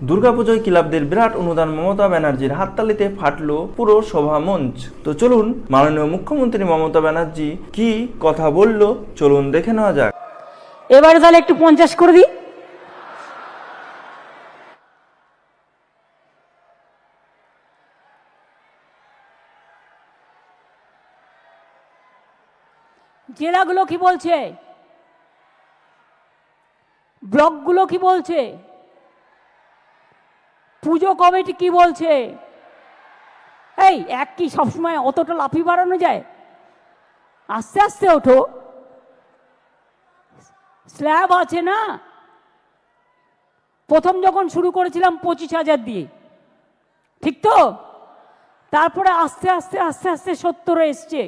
দুর্গাপুজোয় ক্লাবদের বিরাট অনুদান, মমতা ব্যানার্জির হাততালিতে ফাটলো পুরো সভা মঞ্চ। তো চলুন মাননীয় মুখ্যমন্ত্রী মমতা ব্যানার্জি কি কথা বলল, চলুন দেখে নেওয়া যাক। এবারে তাহলে একটু 50 করে দিই। জেলাগুলো কি বলছে, ব্লকগুলো কি বলছে, পুজো কমিটি কি বলছে? এই এক কি সবসময় অতটা লাফি বাড়ানো যায়? আস্তে আস্তে ওঠো, স্ল্যাব আছে না। প্রথম যখন শুরু করেছিলাম 25,000 দিয়ে, ঠিক তো? তারপরে আস্তে আস্তে আস্তে আস্তে 70 এসছে।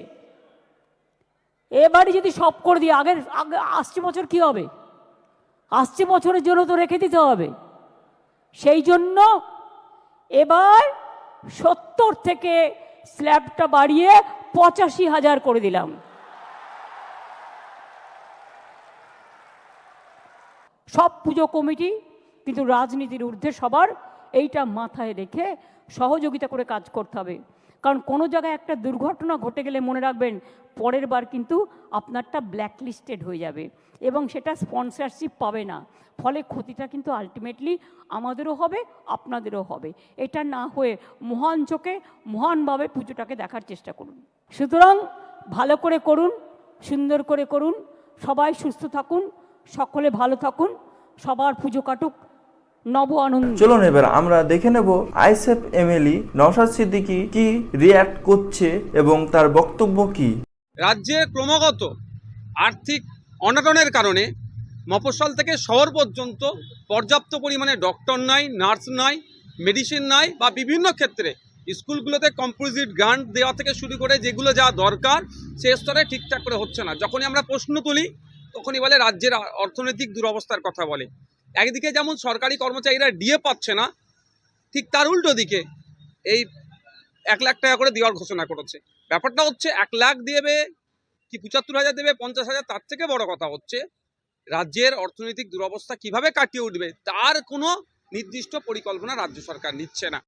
এবারে যদি সব করে দিই, আগে আসছে বছর কি হবে? আসছে বছরের জন্য তো রেখে দিতে হবে। সেই জন্য এবার 70 থেকে স্ল্যাবটা বাড়িয়ে 85,000 করে দিলাম। সব পুজো কমিটি কিন্তু রাজনীতির ঊর্ধ্বে, সবার এইটা মাথায় রেখে সহযোগিতা করে কাজ করতে হবে। কারণ কোনো জায়গায় একটা দুর্ঘটনা ঘটে গেলে মনে রাখবেন, পরের বার কিন্তু আপনারটা ব্ল্যাকলিস্টেড হয়ে যাবে এবং সেটা স্পন্সরশিপ পাবে না। ফলে ক্ষতিটা কিন্তু আলটিমেটলি আমাদেরও হবে, আপনাদেরও হবে। এটা না হয়ে মহান চোখে মহানভাবে পুজোটাকে দেখার চেষ্টা করুন। সুতরাং ভালো করে করুন, সুন্দর করে করুন, সবাই সুস্থ থাকুন, সকলে ভালো থাকুন, সবার পুজো কাটুক নব আনন্দ। চলুন এবার আমরা দেখে নেব আইএসএফ এমএলএ নওশাদ সিদ্দিকী কি রিয়্যাক্ট করছে এবং তার বক্তব্য কি। রাজ্যে ক্রমাগত আর্থিক অনটনের কারণে মফস্বল থেকে শহর পর্যন্ত পর্যাপ্ত পরিমাণে ডক্টর নাই, নার্স নাই, মেডিসিন নাই, বা বিভিন্ন ক্ষেত্রে স্কুলগুলোতে কম্পোজিট গ্রান্ট দেওয়া থেকে শুরু করে যেগুলো যা দরকার সে স্তরে ঠিকঠাক করে হচ্ছে না। যখনই আমরা প্রশ্ন তুলি তখনই বলে রাজ্যের অর্থনৈতিক দুরবস্থার কথা বলে। একদিকে যেমন সরকারি কর্মচারীরা ডিএ পাচ্ছে না, ঠিক তার উল্টো দিকে এই 1 লাখ টাকা করে দেওয়ার ঘোষণা করেছে। ব্যাপারটা হচ্ছে 1 লাখ দেবে কি 75,000 দেবে 50,000, তার থেকে বড় কথা হচ্ছে রাজ্যের অর্থনৈতিক দুরবস্থা কিভাবে কাটিয়ে উঠবে তার কোনো নির্দিষ্ট পরিকল্পনা রাজ্য সরকার নিচ্ছে না।